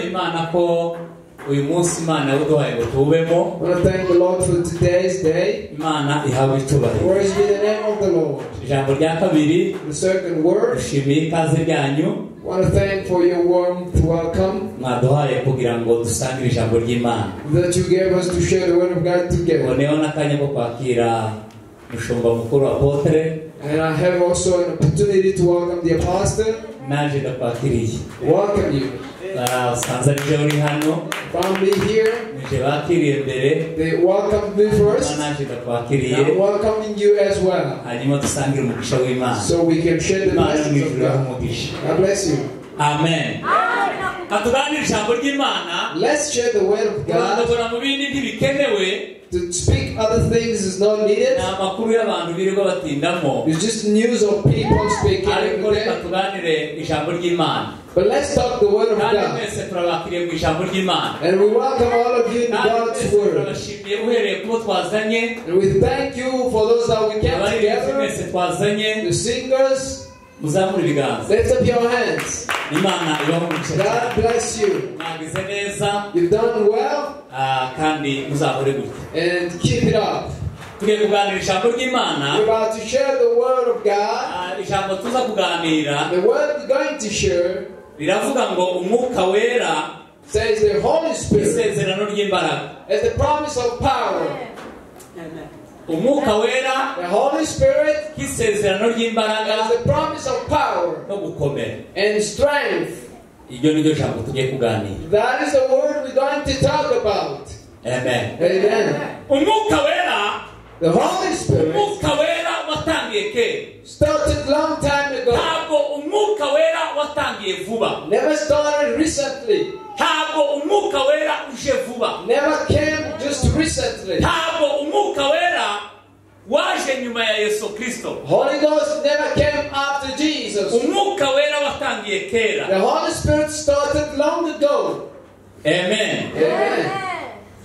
Imana ko uyu munsi Imana uduhaye ngo tubemo. I want to thank the Lord for today's day. Imana ihawe icyubahiro. Praise be the name of the Lord. Ijambo rya kabiri, The second word, dushimiye ikaze ryanyu I want to thank for your warm welcome mwaduhaye kugira ngo dusangire ijambo ry'Imana. that you gave us to share the word of God together. Boneho n'akanya ko kwakira mushumba mukuru Apotre. And I have also an opportunity to welcome the apostle. Naje ndakwakiriye. Welcome you. Usanze arije uri hano. Family here, Nije bakiriye mbere. they welcomed me first. Naje And ndakwakiriye. I'm welcoming you as well. Hanyuma dusangire umugisha w'Imana. So we can share the Imana message of mw'ijuru God. umugisha. God bless you. Amen. Katuganira ijambo ry'Imana. Let's share the word of God. Kurandagura mu bindi ntibikenewe. To speak other things is not needed. Ni amakuru y'abantu birirwa batindamo. It's just news of people speaking Ariko every reka day. tuganire ijambo ry'Imana. But let's talk the word of Kandi God. mwese turabakiriye mu ijambo ry'Imana. And we welcome all of you in Kandi God's mwese word. turabashimiye uhereye kubo twazanye. And we thank you for those that we came Abaririmbyi together. mwese twazanye. The singers, Muzamure ibiganza. lift up your hands. Imana ibaho umugisha cyane. God bless you. Mwagize neza. You've done well Kandi muzahore gutya. and keep it up. Tugiye kuganira ijambo ry'Imana. We're about to share the word of God. Ijambo tuza kuganira The word we're going to share riravuga ngo umwuka wera says the Holy Spirit isezerano ry'imbaraga. is the promise of power. Umwuka wera The Holy Spirit nk'isezerano ry'imbaraga is the promise of power no gukomera. and strength. Iryo ni ryo jambo tugiye kuganira. That is the word we're going to talk about. Amen. Amen. Umwuka wera, The Holy Spirit umwuka wera watangiye kera. started long time ago. Ntabwo umwuka wera watangiye vuba. Never started recently. Ntabwo umwuka wera uje vuba. Never came just recently. Ntabwo umwuka wera waje nyuma ya Yesu Kristo. Holy Ghost never came after Jesus. Umwuka wera watangiye kera. The Holy Spirit started long ago. Amen. Amen.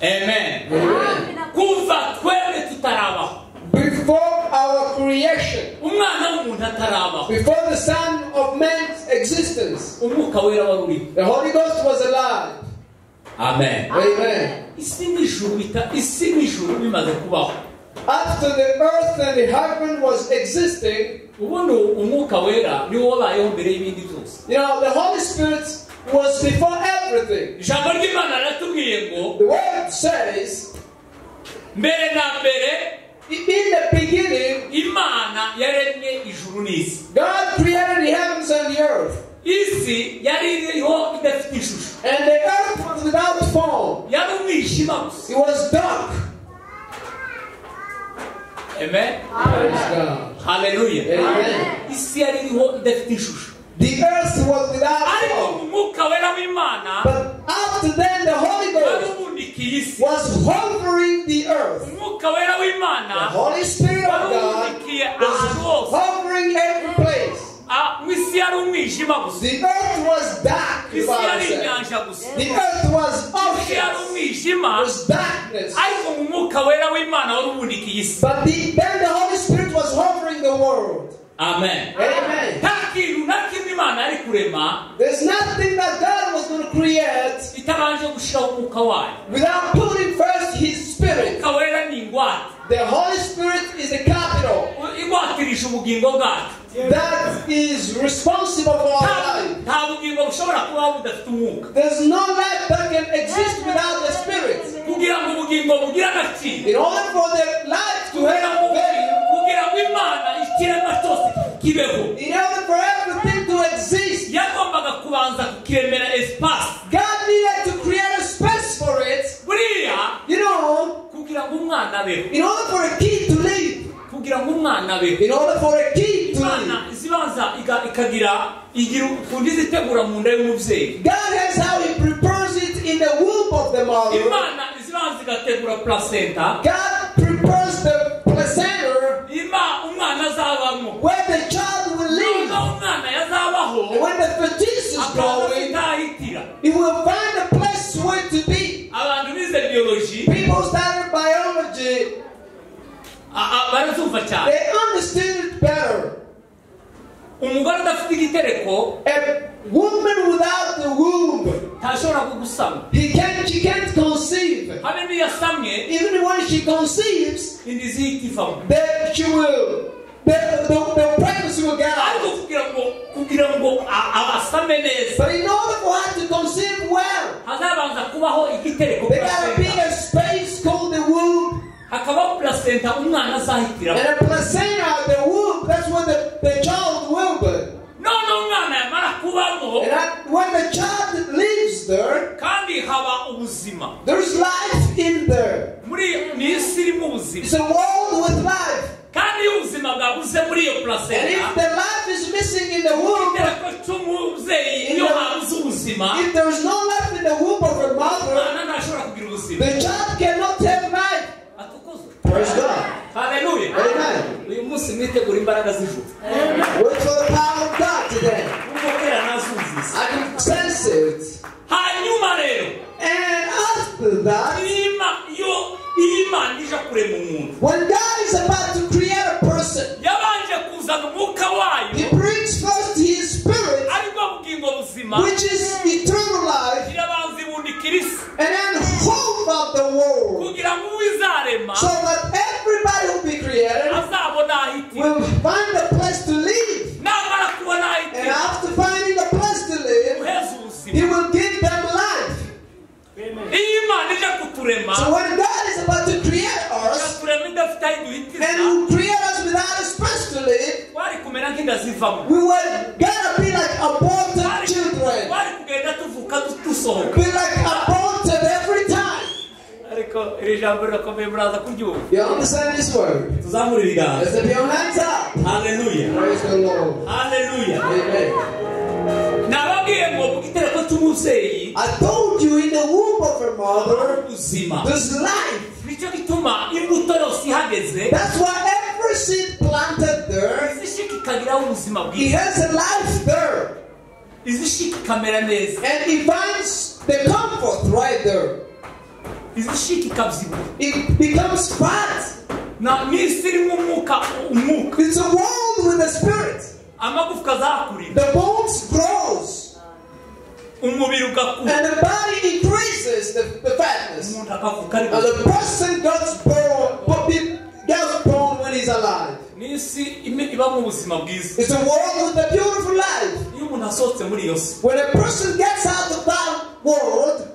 Amen. Amen. Kuva twebwe tutarabaho. Before our creation, Umwana w'umuntu atarabaho. before the Son of Man's existence, Umwuka wera wari uriho. the Holy Ghost was alive. Amen. Amen. Isi n'ijuru bimaze kubaho. After the earth and the heaven was existing, Ubundi umwuka wera niwo wabayeho mbere y'ibindi byose. you know, the Holy Spirit was before everything. Ijambo ry'Imana riratubwiye ngo The word says, mbere na mbere in the beginning, Imana yaremye ijuru n'isi. God created the heavens and the earth. Isi yari iriho idafite ishusho. And the earth was without form. Yari umwijima gusa. It was dark. Amen. Praise God. Hallelujah. Amen. Isi yari iriho idafite ishusho. The earth was without Ariko form. umwuka wera w'Imana But after then, the Holy wari Ghost ubundikiye isi. was hovering the earth. Umwuka wera The w'Imana Holy Spirit of wari God ubundikiye was ahantu hose. hovering every place. Mu isi yari umwijima gusa. The earth was dark. The Isi Bible yari said. inyanja gusa. The earth was Isi yari ocean. umwijima. It was darkness. Ariko mu mwuka wera w'Imana wari ubundikiye isi. But then the Holy Spirit was hovering the world. Amen. Amen. Nta kintu na kimwe Imana yari kurema There's nothing that God was going to create itabanje gushiraho umwuka wayo. without putting first His Spirit. Umwuka wera ni ingwate. The Holy Spirit is the capital Igwatirisha ubugingo bwacu. that is responsible for our life. Nta bugingo bushobora kubaho budafite umwuka. There's no life that can exist without the Spirit. Kugira ngo ubugingo bugire agaciro. In order for the life to have value, Kugira ngo Imana ikiremwa cyose kibeho. in order for everything to exist, Yagombaga kubanza kukiremera espace. God needed to create a space for it. Buriya You know, kugira ngo umwana abeho. in order for a kid to live, Kugira ngo umwana abeho. in order for a kid to live, Imana izibanza igira ukundi zitegura mu nda y'umubyeyi. God has how He prepares it in the womb of the mother. Imana izibanza igategura placenta. God prepares the placenta Umwana azabamo. where the child will live. Noneho umwana yazabaho. And when the fetus is growing, akazahitira. he will find a place where to be. Abantu bize biology People study biology, barazumva cyane. they understand it better. Umugore udafite igitereko A woman without the womb ntashobora kugusama. She can't conceive. Habe niyasamye Even when she conceives, indizi itivamo. then she will, the pregnancy will get Ariko out. kugira ngo abasame neza. But in order for her to conceive well, Hazabanza kubaho igitereko there gotta be placenta. a space called the womb. Hakabaho placenta umwana azahitiramo. And a placenta, the womb, that's where the child will be. None umwana yamara kubamo And when the child lives there, kandi haba ubuzima. there's life in there. Muri ni isi irimo ubuzima. It's a world with life. Kandi iyo ubuzima bwabuze muri iyo And if placenta, the life is missing in the womb, igitereko cy'umubyeyi iyo habuze ubuzima, if there is no life in the womb of her mother, umwana ntashobora kugira ubuzima. the child cannot have life. Atukuzwe. Praise God. Haleluya. Amen. Uyu munsi mwitegura imbaraga z'ijuru. Wait for the power of God today. Umubwira nazumvise. I can sense it. Hanyuma rero, And after that, iyo Imana ije kurema umuntu, when God is about to create a person, yabanje kuzana umwuka He wayo, brings first His Spirit, aribwo bugingo buzima, which is eternal life, irabanza ibundikira isi, and then hold up the world, kugira ngo uwizarema so that everybody who be created azabona ahitira. will find a place to live. Namara kubona And ahitira, after finding a place to live, uheze He ubuzima. will give them life. Iyo Imana ije kuturema, So when God is about to create us, iraturema idafite aho iduhitiza, and He create us without a space to live, twari kumera nk'inda zivamo. we were gonna be like aborted children. Twari kugenda tuvuka dusohoka. Be like aborted every time. Ariko iri jambo rirakomeye muraza kuryumva. You understand this word? Tuzamure ibiganza. Let's lift your hands up. Haleluya. Praise the Lord. Haleluya. Amen. Nababwiye ngo mu gitereko cy'umubyeyi I told you in the womb of her mother, ubuzima. there's life. Nicyo gituma imbuto yose ihageze That's why every seed planted there, izishika ikagiraho ubuzima it bwiza, has a life there. izishika ikamera neza, And it finds the comfort right there. izishika ikabyibuha. It becomes fat. Na n'isi irimo umwuka. It's a world with a spirit. Amagufwa azakurira, The bones grows. umubiri ugakura, And the body increases the fatness. umuntu akavuka ari And the person gets born when he's alive. n'isi iba mu buzima bwiza. It's a world with a beautiful life. Iyo umuntu asohotse muri iyo si, When a person gets out of that world,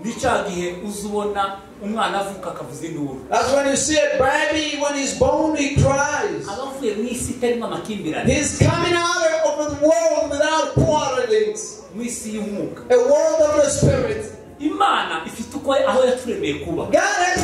ni cya gihe uzubona umwana avuka akavuza induru. that's when you see a baby, when he's born, he cries. Abavuye mu isi itarimo amakimbirane, He's coming out of the world without quarrelings. mu isi y'umwuka. A world of the spirit. Imana ifite uko aho yaturemeye kuba. God has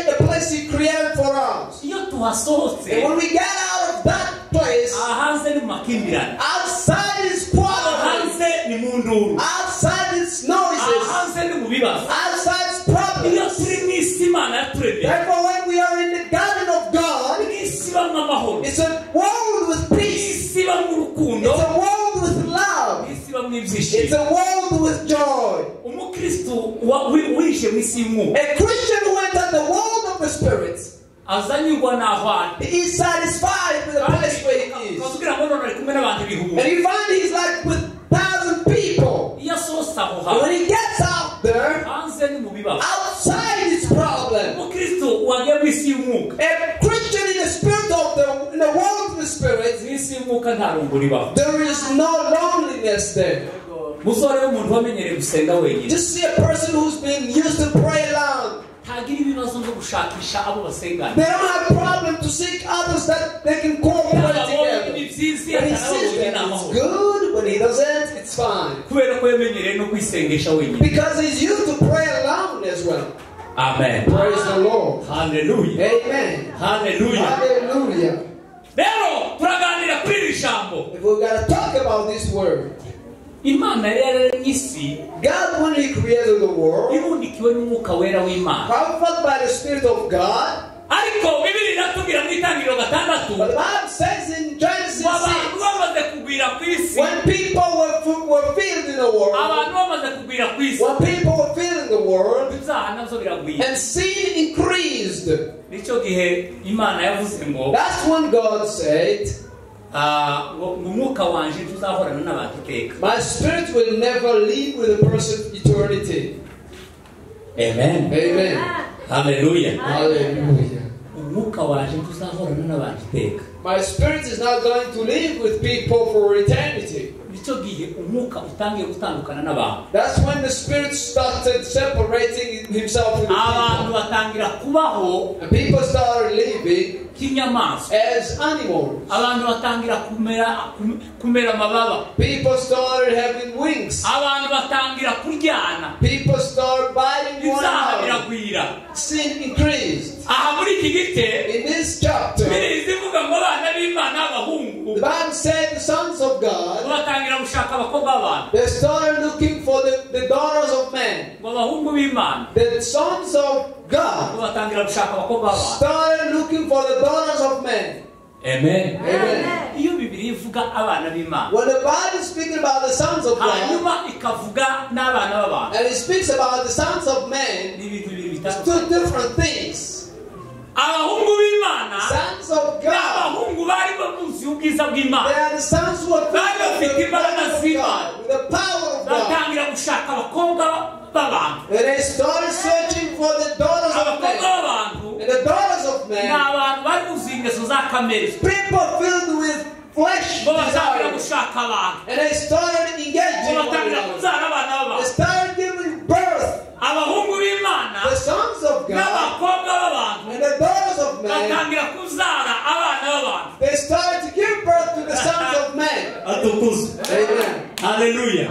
a place He created for us. Iyo tuhasohotse, And when we get out of that place, hanze ni mu makimbirane, outside is quarreling. hanze ni mu nduru, Outside is noises. hanze ni mu bibazo. Outside is Iyo problems. turi mu isi Imana yaturemeye, Therefore, when we are in the garden of God, mu isi ibamo amahoro, it's a world with mu peace. isi ibamo urukundo, It's a world with mu love. isi ibamo It's ibyishimo. a world with joy. Umukristo wishe mu isi y'umwuka A Christian who enters the world of the Spirit azanyurwa n'aho ari. is satisfied with the place where he is. Ukazubwira ngo none ari kumwe n'abantu And ibihumbi. you find he's like with 1,000 people. Iyo asohotse aho And hantu, when he gets out there, hanze ni mu bibazo. outside is problem. Umukristo wagiye mu isi y'umwuka, A Christian in the spirit of in the world of the Spirit, mu isi y'umwuka nta rungu ribaho. there is no loneliness there. Musore w'umuntu wamenyereye gusenga wenyine, Just see a person who's been used to pray alone. ntagira ibibazo byo gushakisha abo basengana. They don't have problem to seek others that they can cooperate together. Ni byiza When he iyo sees atarabonye them, it's n'amahoro, good. When he doesn't, it's fine. kubera ko yamenyereye no kwisengesha wenyine. Because he's used to pray alone as well. Amen. Praise the Lord. Haleluya. Amen. Haleluya. Hallelujah. Rero turaganira kuri iri jambo. If we're going to talk about this word, Imana yaremye isi God, when He created the world, ibundikiwe n'umwuka wera w'Imana. powered by the Spirit of God, Ariko Bibiri iratubwira mu Itangiriro gatandatu, but the Bible says in Genesis 6, abantu bamaze kugwira ku isi, when people were filled in the world, abantu bamaze kugwira ku isi, when people were filled in the world, ibyaha nabyo biragwira. and sin increased, Nicyo gihe Imana yavuze ngo that's when God said, umwuka wanje tuzahorana n'abantu iteka. My spirit will never leave with a person eternity. Amen. Amen. Hallelujah. Hallelujah. Umwuka wanje tuzahorana n'abantu iteka. My spirit is not going to live with people for eternity. Nicyo gihe umwuka utangiye gutandukana n'abantu. That's when the spirit started separating himself from the Abantu people. batangira kubaho And people started living nk'inyamaswa. as animals. Abantu batangira kumera amababa. People started having wings. Abantu batangira kuryana. People started biting one Ibyaha another. biragwira. Sin increased. Aha muri iki gice In this chapter, birizi ivuga ngo abana b'Imana b'abahungu the Bible said the sons of God, batangira gushaka abakobwa b'abantu. they started looking for the daughters of men. Ngo abahungu b'Imana The sons of God batangira gushaka abakobwa b'abantu. started looking for the daughters of men. Amen. Amen. Iyo Bibiliya ivuga abana b'Imana When the Bible is speaking about the sons of God, hanyuma ikavuga n'abana b'abantu, and it speaks about the sons of men, ni ibintu bibiri it's bitandukanye. two different things. Abahungu b'Imana Sons of ni God, abahungu bari bamuzi ubwiza they bw'Imana, are the sons who are Bari bafite imbaraga of z'Imana. God, with the power of God. batangira gushaka abakobwa b'abantu. And they started searching for the daughters of Abakobwa men. b'abantu And the daughters of ni men, abantu bari buzuye ingeso za kamere, people filled with flesh bo batangira desires. gushaka abantu, And they started bo engaging one batangira another. kubyara abana They b'abantu. started giving birth. Abahungu b'Imana The sons of God n'abakobwa b'abantu and the daughters of men, batangira kubyara abana b'abantu. they started to give birth to the sons of men. Atukuzwe. Amen. Haleluya.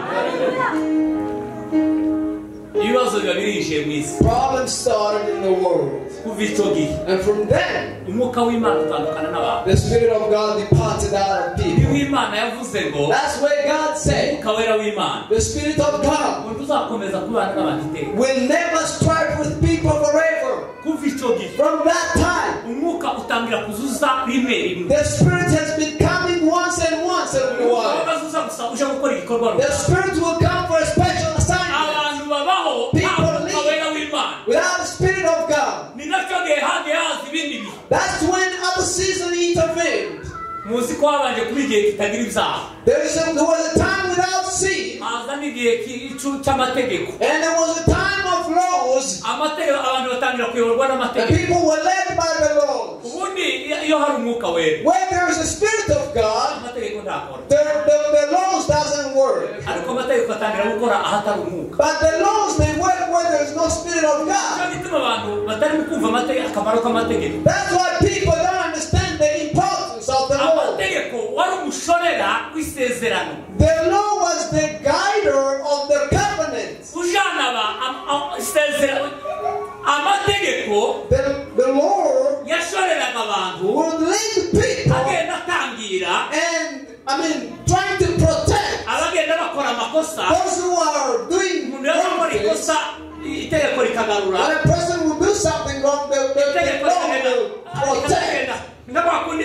Ibibazo biba birinjiye mu isi Problems started in the world. kuva icyo gihe. And from then, Umwuka w'Imana utandukana n'abantu. the Spirit of God departed out of Niho people. Imana yavuze ngo That's where God said, umwuka wera w'Imana the Spirit of God ngo tuzakomeza kubana n'abantu iteka. will never strive with people forever. Kuva icyo gihe From that time, umwuka utangira kuzuza rimwe rimwe. the Spirit has been coming once and once every Umwuka while. ukazuza gusa uje gukora igikorwa The runaka. Spirit will come for a special assignment. Abantu babaho nta mwuka wera w'Imana. Without the Spirit of God, Ni nacyo gihe hagiye haza ibindi bihe. that's when other season intervened. Muzi ko habanje kuba igihe kitagira ibyaha. There was a time without sin, Haza n'igihe cy'amategeko. and there was a time of laws, Amategeko abantu batangira kuyoborwa and n'amategeko. people were led by the laws. Ubundi iyo hari umwuka wera Where there is a Spirit of God, amategeko ntakora. the laws doesn't work. Ariko amategeko atangira gukora ahatari umwuka. But the laws, they work where there is no Spirit of Nicyo God. gituma abantu batari kumva akamaro k'amategeko. That's why people don't understand the importance of the law. Amategeko wari umushorera w'isezerano. The law was the guider of the covenant. Ujana isezerano. Amategeko The law yashoreraga abantu would lead people agenda atangira trying to protect abagenda bakora amakosa. those who are doing Umuntu yakora wrong things. ikosa itegeko rikagarura. When a person will do something wrong, the Itegeko law rikagenda will protect. nka kundi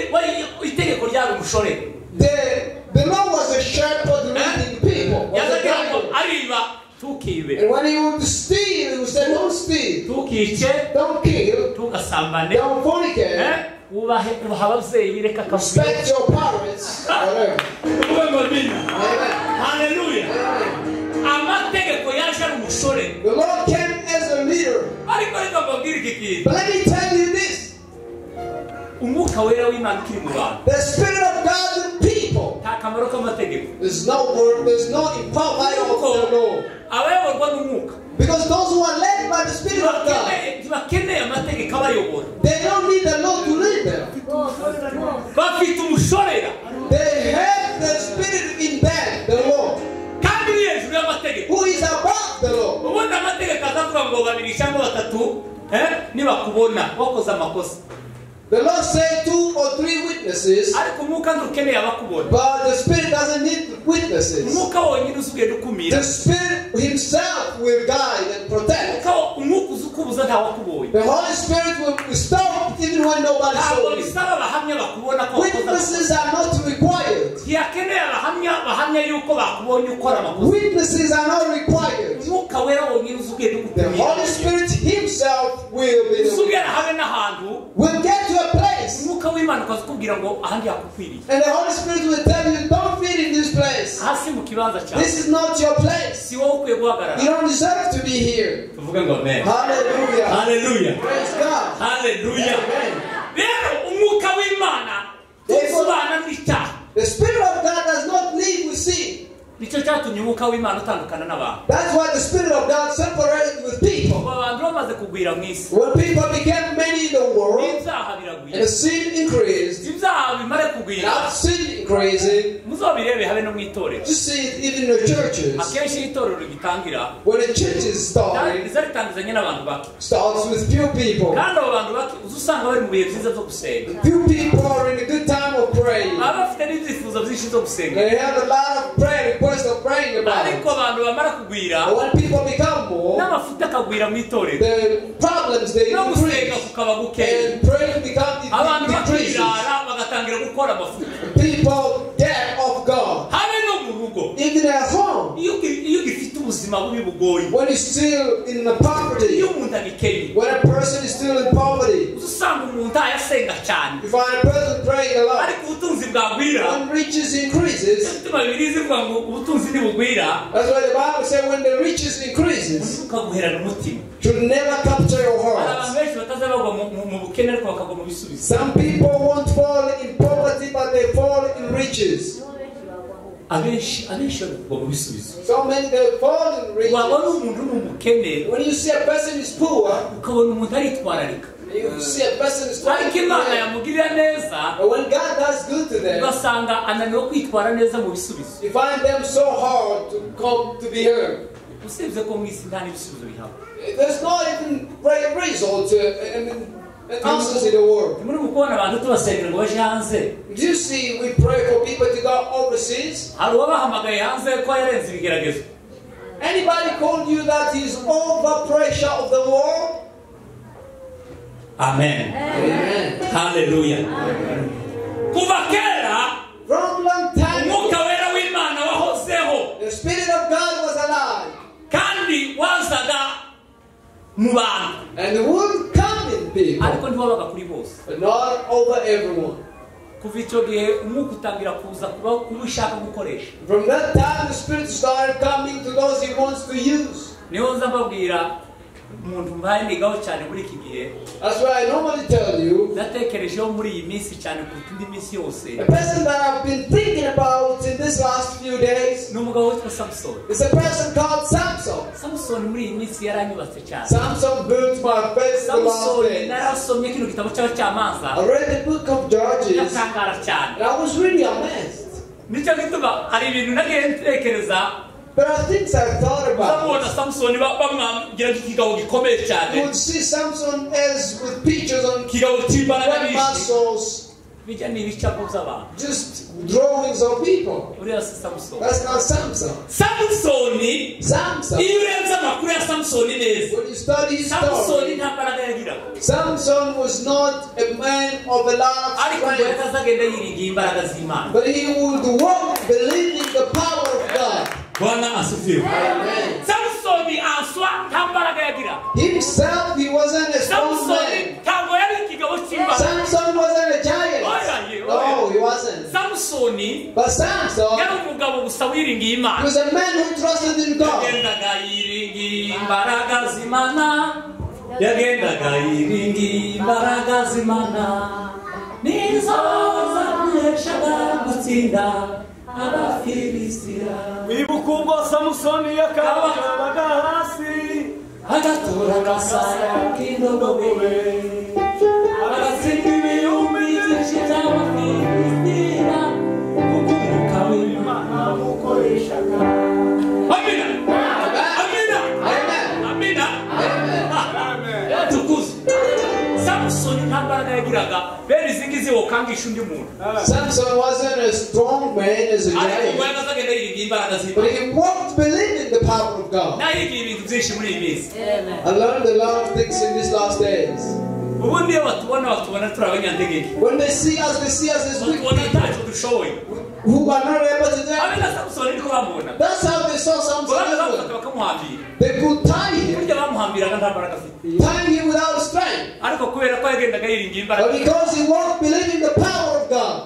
itegeko ryari umushorera. The law was a shepherd leading people. Was a Yazagira ngo guide. ariba tukibe, And when he would steal, he would say, don't steal, tukice, don't kill, tugasambane, don't fornicate, ubaha ababyeyi reka kavuyo. respect your parents. Whatever. Amen. Haleluya. Amen. Amategeko yaje ari umushorera. The Lord came as a leader. Ariko reka mbabwire iki kintu. But let me tell you this. Umwuka wera w'Imana ukiri mu bantu. The Spirit of God in people. Nta kamaro k'amategeko. There's no empowerment of the law. Abayoborwa n'umwuka Because those who are led by the Spirit of God, ntibakeneye amategeko abayobora. they don't need the law to lead them. Bafite umushorera They have the Spirit in them, the law, kandi uri hejuru y'amategeko. who is above the law. Ubundi amategeko azavuga ngo babiri cyangwa batatu nibakubona wakoze amakosa. The Lord said 2 or 3 witnesses, Ariko umwuka ntukeneye abakubona. but the Spirit doesn't need witnesses. Umwuka wonyine uzugenda ukumira. The Spirit Himself will guide and protect. Umwuka uzi ukubuza ntawakubonye. The Holy Spirit will stop even when nobody Ntabwo saw you. bisaba abahamya bakubona ko wakoze amakosa. Witnesses are not required. Ntiyakeneye abahamya yuko bakubonye ukora amakosa. Witnesses are not required. Umwuka wera wonyine uzugenda The ukumira. Holy Spirit Himself will be the Uzugera habe n'ahantu will get to a place umwuka umwuka w'Imana ukazikubwira ngo ahandi hakukwiriye. And the Holy Spirit will tell you, don't fit in this place. Hasi mu kibanza cyawe. This is not your place. Si wowe ukwiye guhagarara. You don't deserve to be here. Tuvuge ngo amen. Hallelujah. Hallelujah. Praise God. Hallelujah. Amen. Rero umwuka w'Imana usubana n'icyaha. The Spirit of God does not live with sin. Nicyo cyatumye umwuka w'Imana utandukana n'abantu. That's why the Spirit of God separated with people. Abantu bamaze kugwira mu isi. When people became many in the world, Ibyaha and biragwira. the sin increased, Ibyaha bimare kugwira. now sin increasing, Muzobirebe habe no mu itorero. you see it even in the churches. Akenshi itorero rigitangira. When the churches Riza ritangizanye n'abantu bake. starts with few people. Kandi abo bantu bake uzusanga bari mu bihe byiza byo gusenga. Few people are in a good time of praying. Baba bafite n'ibyifuzo byinshi byo gusenga. They have a lot of prayer requests of praying about it. Ariko abantu bamara kugwira But when people become more, n'amafuta akagwira mu itorero. the problems they No gusenga increase. kukaba gukeya. And praying becomes Abantu decreases. bakirara bagatangira gukora amafuta. People get off God. Habe no mu rugo. Even at home, Iyo gifite ubuzima bubi bugoye. when you're still in the poverty, Iyo umuntu abikeye. when a person is still in poverty, Uzusanga umuntu ayasenga cyane. you find a person praying a lot. Ariko ubutunzi bwagwira. When riches increases, Bituma Bibiliya ivuga ngo ubutunzi ntibugwira. that's why the Bible says when the riches increases, Ukaguherana umutima. should never capture your Hari heart. abantu benshi bataza bagwa mu bukene ariko bakagwa mu bisubizo. Some people won't fall in poverty, but they fall in riches. Abenshi bagwa mu bisubizo. So many they fall in Wabona riches. umuntu mu bukene When you see a person is poor, ukabona umuntu aritwararika. you see a person is trying Ariko to Imana pray. yamugirira neza But when God does good to them, ugasanga ananiwe kwitwara neza mu bisubizo. you find them so hard to come to be heard. Usibye ko mu isi nta n'ibisubizo bihaba. There's not even great results and answers in the world. Muri mu kubona abantu tubasengera ngo baje hanze. Do you see we pray for people to go overseas? Hari uwabahamagaye hanze ko yarenze ibigeragezo. Anybody called you that he's over pressure of the world? Amen. Amen. Hallelujah. Kuva kera From long time ago, umwuka wera w'Imana wahozeho the Spirit of God was alive. kandi wazaga mu bantu And the would come in people, ariko ntiwabaga kuri bose. but not over everyone. Kuva icyo gihe umwuka utangira kuza kuba ushaka gukoresha. From that time, the Spirit started coming to those he wants to use. Niho nza mbabwira umuntu mbaye nigaho cyane muri iki gihe. That's why I normally tell you, Natekerejeho muri iyi minsi cyane kuruta indi minsi yose. the person that I've been thinking about in this last few days Ni umugabo witwa Samson. is a person called Samson. Samson muri iyi minsi yaranyubatse cyane. Samson built my faith in the last Samson days. narasomye kino gitabo cy'abacamanza. I read the book of Judges, Yatangara cyane. and I was really amazed. Nicyo gituma hari ibintu nagiye ntekereza. There are things I thought Uzabona about. Samson bamwambwira ikigabo gikomeye You cyane. would see Samson as with pictures on Ikigabo cy'imbaraga great nyinshi. muscles, Bijya ni ibicapo by'abantu. just drawings of people. Uriya si Samson. That's not Samson. Samsoni Samson, iyo urenze amakuru ya Samsoni neza. when you study his Samsoni story, nta mbaraga yagiraga. Samson was not a man of a lot of Ariko ngo strength, yatazagenda yiringiye imbaraga z'Imana. but he would walk believing the power of God. Bwana asifiwe. Amen. Samsoni aswa nta mbaraga yagira. Himself, he wasn't a strong Samsoni man. ntabwo yari ikigabo cy'imbaraga. Samson wasn't a giant. No, he wasn't. Samsoni But Samson yari umugabo gusa wiringiye Imana. was a man who trusted in God. Yagendaga yiringiye imbaraga z'Imana. Yagendaga yiringiye imbaraga z'Imana. Nizo zamuheshaga gutsinda Abafilisitiya. Wibuka ubwo Samusoni yakarabaga hasi Agatura agasaya k'indogobe. Agatsinda ibihumbi byinshi by'Abafilisitiya. Kuko umwuka w'Imana wamukoreshaga. Amina. Amina. Amen. Amina. Tukuze. Samsoni nta mbaraga yagiraga. Bene izi ngizi wokangisha undi muntu. Samson wasn't a strong man as a Ariko ngo giant, yazagenda yiringiye imbaraga but z'Imana. he walked believing the power of God. Nayigiye ibintu byinshi muri iyi minsi. I learned a lot of things in these last days. Ubundi iyo batubona turi abanyantege. When they see us as weak Batubona people ntacyo dushoboye. who are not able to do it. Abena Samsoni niko bamubona. That's how they saw Samson as Bamufata well. bakamuhambira. They could tie him. Burya byamuhambiraga nta mbaraga afite tying him without strength. ariko kubera ko yagendaga yiringiye But imbaraga because he walked believing the power of God,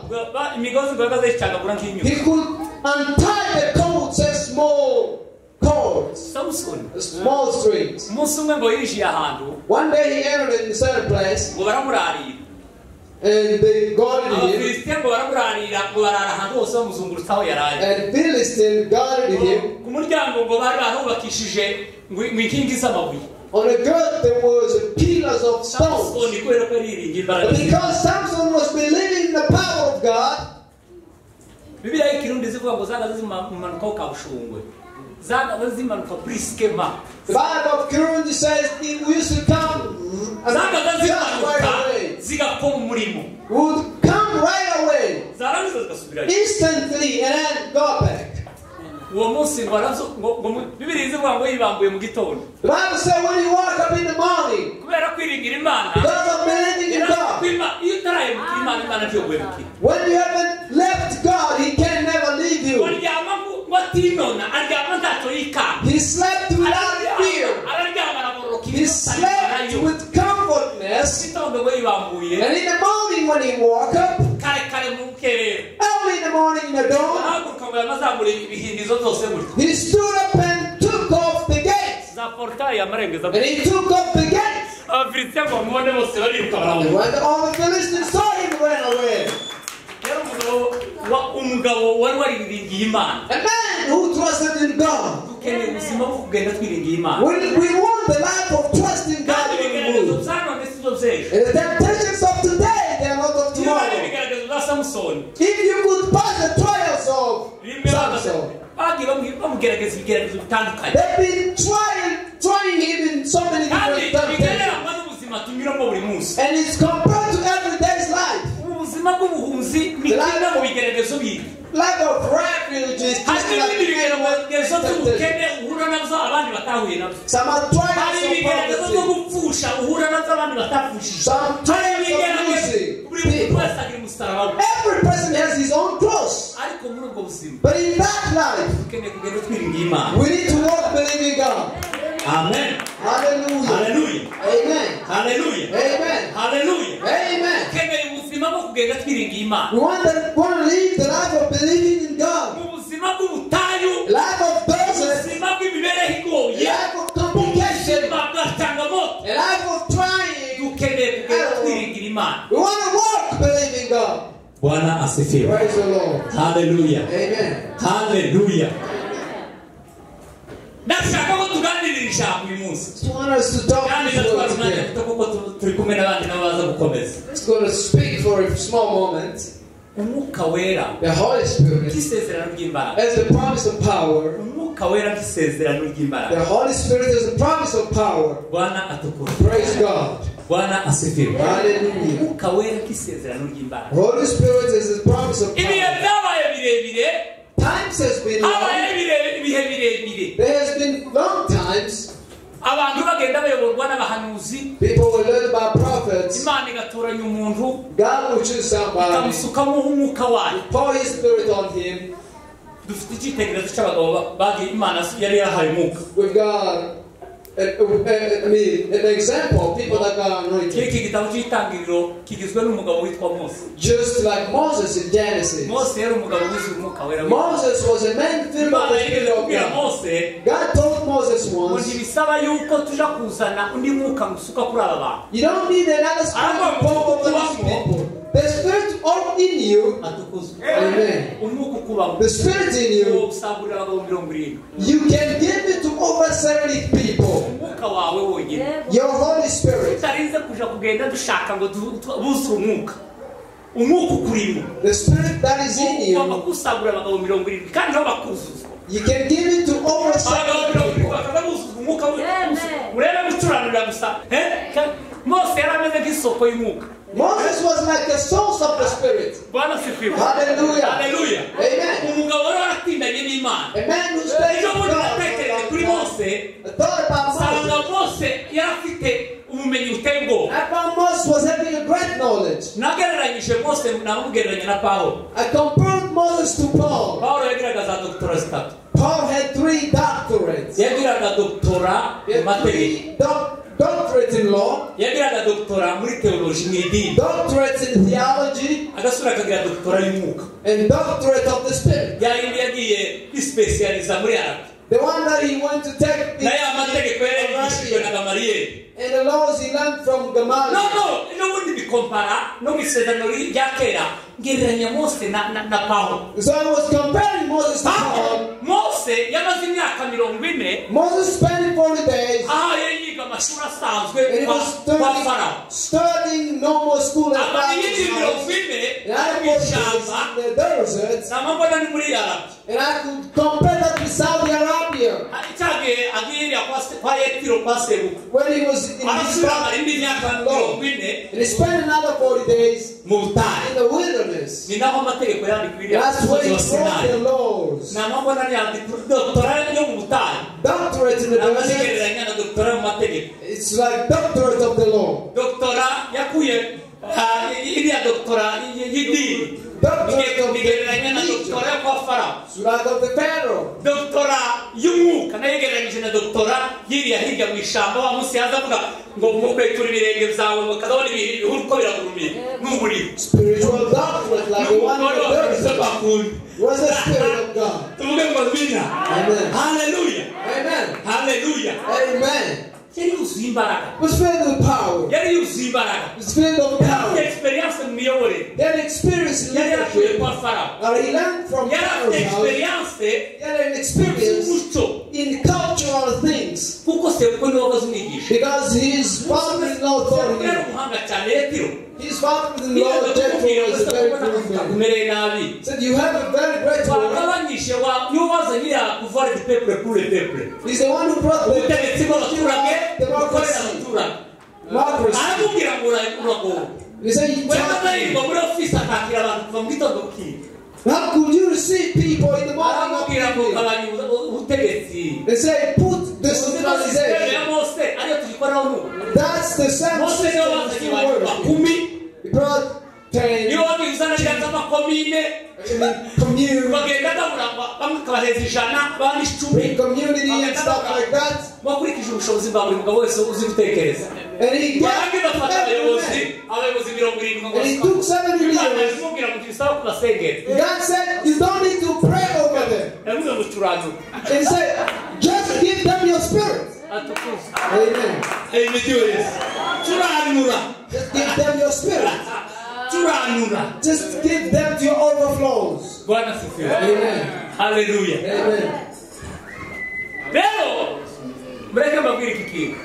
imigozi ngo yagaze yicagagura nk'inyuma he could untie the cords and small cords, samusoni small strings. umunsi umwe ngo yinjiye ahantu One day he entered in a certain place ngo baramurarira and they guarded him, abafilisitiya ngo baramurarira ngo barara ahantu hose bamuzungurutse aho yaraye and Philistine guarded him. ku muryango ngo bari barubakishije ngo inkingi z'amabuye On the girth there was pillars of stones. samusoni kubera ko yiringiye imbaraga But because Samson was believing in the power of God, bibiliya y'ikirundi zivuga ngo zagaze zimanukaho kabushungwe zagaze zimanuka briskema the Bible of Kirundi says it used to come and zagaze just right zimanuka away. zigakora umurimo Would come right away, zarangiza zigasubirayo instantly, and then go back. uwo munsi ngo bibiliya zivuga ngo yibambuye mu gitondo The Bible said when you woke up in the morning, kubera kwiringira imana because of believing in God, iyo utarayemukira imana ntiyo guhemukira when you haven't left God, He can never leave you. aryama ngo atinona aryama ntacyo yikanga He slept without fear. araryama aragororoka He slept with comfortness. igitondo ngo yibambuye And in the morning when he woke up, kare kare mu bukerera early in the morning in the dawn, ahaguruka ngo yamazamure ibihindizo byose gutya he stood up and took off the gates. za portayi yamarengeza And he took off the gates. abafilisitiya ngo bamubone bose bariruka And barawuba when all the Philistines saw him, ran away. yari umugabo wari wariringiye imana A man who trusted in God. dukeneye ubuzima bwo kugenda twiringiye imana We want the life of trusting God kandi in ibigaragazo the bya none si byo by'ejo And the temptations of today, they are not of iyo hari tomorrow. ibigaragazo bya samusoni If you could pass the trials of rimwe Samson, bagiye bamugerageza ibigeragezo bitandukanye they've been trying him in so many kandi different temptations. bigereranywa n'ubuzima tunyuramo buri munsi And it's compared to everyday's life. ubuzima bw'ubuhunzi ni kimwe mu bigeragezo bindi Life of refuge is just hari like n'ibindi bigeragezo temptation. by'ubukene uhura nabyo abandi batahuye nabyo Some are hari trials of ibigeragezo byo poverty. gupfusha uhura nabyo abandi batapfushije Some hari trials of ibigeragezo losing buri muntu people. wese agira umusaraba we Every person has his own cross. ariko muri ubwo buzima But in that life, dukeneye kugenda twiringiye imana we need to walk believing God. amen Hallelujah. haleluya Amen. haleluya Amen. haleluya Amen. dukeneye ubuzima bwo kugenda twiringiye imana We want to live the life of believing in God. mu buzima bw'ubutayu Life of desert. ubuzima bw'imibereho igoye Life of complication. ubuzima bwa changamoto A life of trying. dukeneye kugenda twiringira imana We want to walk believing God. bwana asifiwe Praise the Lord. haleluya Amen. haleluya ndashaka ko tuganirira ijambo uyu munsi Just want us to talk kandi this ndatwara word umwanya today. muto kuko turi kumwe n'abandi nabo baza gukomeza It's going to speak for a small moment. umwuka wera The Holy Spirit nk'isezerano ry'imbaraga as the promise of power. umwuka wera nk'isezerano The ry'imbaraga Holy Spirit is the promise of power. bwana atukura Praise God. bwana asifiwe Hallelujah. umwuka wera nk'isezerano ry'imbaraga Holy Spirit is the promise of ibihe power. byabaye birebire Times has been long. habaye ibihe birebire There has been long times. abantu bagenda bayoborwa n'abahanuzi People were led by prophets. imana igatoranya umuntu God will choose somebody. ikamusukamo umwuka wayo Pour His Spirit on him. dufite icyitegererezo cy'abagabo bagiye imana yari yahaye umwuka We've got, an example of people that got anointed. iki gitabo cy'itangiriro kigizwe n'umugabo witwa mose Just like Moses in Genesis. mose yari umugabo wuzuye umwuka wera Moses was a man filled with imana the yigeze Spirit of kubwira God. mose God told Moses ngo once, ntibisaba yuko tuja kuzana undi mwuka ngusuka kuri aba bantu you don't need another spirit to pour over these people. The Spirit in you, atukuzwe Amen. umwuka ukubamo The Spirit in you, usagurira abagabo 70 you can give it to over 70 people. umwuka wawe wonyine Your Holy Spirit. tutarinze kuja kugenda dushaka ngo buzure umwuka ukurimo The Spirit that is in ugomba you, kusagurira abagabo 70 kandi nabo bakuzuzwa you can give it to over 70 abagabo 70 people. bakaza buzuzwa umwuka urebe gucuranira gusa mose yari ameze nk'isoko y'umwuka Moses was like the source of the Spirit. bwana sifiwe Hallelujah. haleluya Amen. umugabo wari waratindanye n'imana A man who stays ejo with bundi God. natekereje kuri mose I thought about nsanga Moses. mose yari afite ubumenyi buteye ubwoba I found Moses was having a great knowledge. nagereranyije mose namugereranya na pawulo I compared Moses to Paul. pawulo yagiraga za dogitora zitatu Paul had 3 doctorates. yagiraga doktora He mu had mategeko 3 doctorates in law, yagiraga doktora muri teoloji mu idini doctorates in theology, agasura akagira doktora y'umwuka and doctorate of the spirit. yayindi yagiye kwisipesiyaliza muri arabi The one that he went to take naye amategeko yarigishijwe na gamariyeli and the laws he learned from Gamaliel. n'ubundi bikompara no mu isezerano rya kera ngereranya mose na pawulo So I was comparing Moses to Paul. mose yamaze imyaka 40 Moses spent 40 days aho yari yiga amashuri asanzwe and he was kwa farawo studying normal school at amara iyindi Pharaoh's 40 and I ari mu was ishyamba in the desert, namambona ni muri arabi and I could compare that with Saudi Arabia icyagihe agirira kwa yetiro kwa sebuka when he was in his arasubira back indi myaka 40 and he spent another 40 days mu butayu in the wilderness. ni naho amategeko yandikwiriye That's where he umusozi wa wrote the sinayi laws. namambona ni doktora yo mu butayu Doctorate in the desert, namazigereranya na doktora mu mategeko it's like doctorate of the law. doktora yakuye iriya doktora y'idini Doctorate of bigereranya na the doktora religion. yo kwa farawo So like of the Pharaoh. doktora y'umwuka nayo yegeranyije na doktora y'iriya hirya mu ishyamba wa munsi yaza avuga ngo mukwetura ibirenge byawe ngo kazabona ibihuru uko biragurumiye n'umuriro Spiritual doctorate like the one in the desert bakunda was the Spirit of God. tuvuge ngo bina Amen. haleluya Amen. haleluya Amen. yari yuzuye imbaraga Was filled with power. yari yuzuye imbaraga Was filled with yari power. afite experience mu miyoborere Then experience in yari yakuye leadership. kwa farawo Now he learned from yari afite Pharaoh's house. experience He had an experience y'umuco in cultural things kuko sebukwe niwe wabaze umwigisha because his father-in-law taught yari him. umuhanga cyane yetiro His father-in-law Jethro was a very good man. kumereye nabi He said, "You have a very great word." wagabanyije niwe wazanye ya pouvoir du peuple pour le peuple He's the one who brought the ubutegetsi bw'abaturage bukorera democracy. abaturage Democracy. aramubwira ngo uragowe He said, "You wema taught me. yirirwa muri ofisi akakira abantu kuva mu gitondo bukira How could you receive people in the morning of aramubwira ngo evening?" gabanya ubutegetsi They say, "Put the sisiteme ya centralization." mose ariyo tugikoraho n'ubu That's the same mose niwe system wazanye of abantu worship. bakumi He brought 10 niwe wabizana neza amakomine commune, bagenda gabura bamwe kabaheza ijana abandi 10 bring community and stuff like that. bakurikije ubushobozi bwa buri mugabo wese uzi gutekereza And he barangiza afata abayobozi gave abayobozi 70 ngo And he took 70 Imana leaders. iramubwira ngo tubisaba kubasengera God said, "You don't need to pray over them." yavuze ngo turanuka And he said, "Just give them your spirit." atukuza Amen. imiti wese turanura Just give them your spirit. turanura Just give them your overflows. bwana sifiwe Amen. haleluya Amen. rero mureke mbabwire iki kintu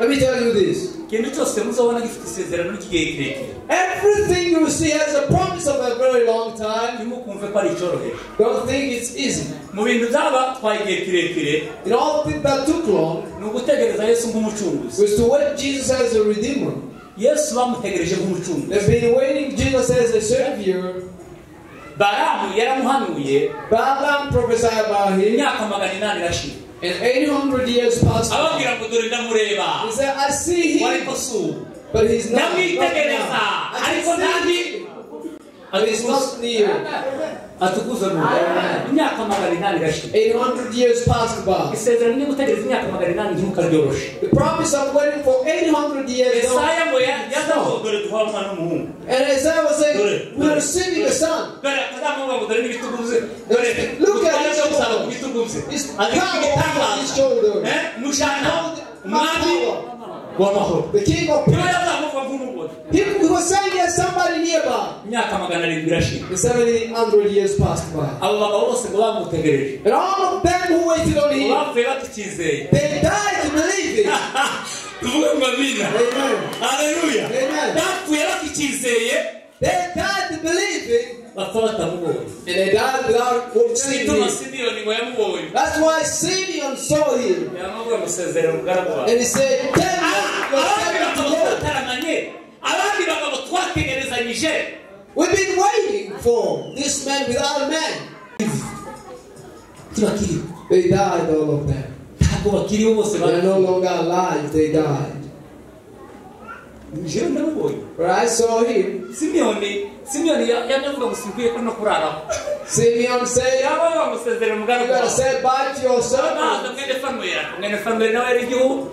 Let me tell you this. ikintu cyose muzabona gifite isezerano ry'igihe kirekire Everything you see has a promise of a very long time. ntimukumve ko ari icyoroheje Don't think it's easy. mu bintu byabatwaye igihe kirekire In all things that took long ni ugutegereza yesu nk'umucunguzi was to wait Jesus as a redeemer. yesu bamutegereje nk'umucunguzi They've been waiting Jesus as a savior. baramu yaramuhanuye Balaam prophesied about him, imyaka 800 irashira and 800 years passed by. ababwira ngo dore ndamureba He said, "I see ariko him, si ubu but he's not. ndamwitegereza now. I ariko can see nandi him, but he's not near." atukuze mu imyaka 800 irashira 800 years passed by. isezerano ryo gutegereza imyaka 800 ntimukaryoroshe The promise of waiting for 800 years. Yesaya ngo yazavuga dore duhawe umwana w'umuhungu And Isaiah was saying, "We're receiving a son." dore akazamuvuga ngo dore n'ibitugu bye dore Look at utwara his byo gusaba shoulder. ku bitugu bye His afite power on his igitangaza shoulder. mushana My umwami power. w'amahoro The king of niwe peace. yazamuvuga nk'umugore He was saying there's somebody nearby. imyaka 700 irashira The 700 years passed by. abo bagabo bose ngo bamutegereje And all of them who waited on him, bapfuye batukizeye they died to believe it. tuvuge ngo amina Amen. haleluya Amen. bapfuye batukizeye They died to believe it. bapfa batamubonye And they died without seeing sinituma him. simiyoni ngo yamubonye That's why Simeon saw him. yamubwira musezere umugaragu wawe And he said, "Tell me your abandi servant to bagabo go." tutaramanye abandi bagabo twategerezanyije We've been waiting for this man without a man. ntibakiriho They died, all of them. ntabwo bakiriho bose They're no longer alive. They died. njyewe ndabibonye. But I saw him. Simiyoni yavuga ngo sinkwiye ko no kuraraho. Simeon said, Yaba bamusezerera you umugaragu gotta wawe. say bye to your Ntabwo servant. mwene Fanueli nawe yari igihugu.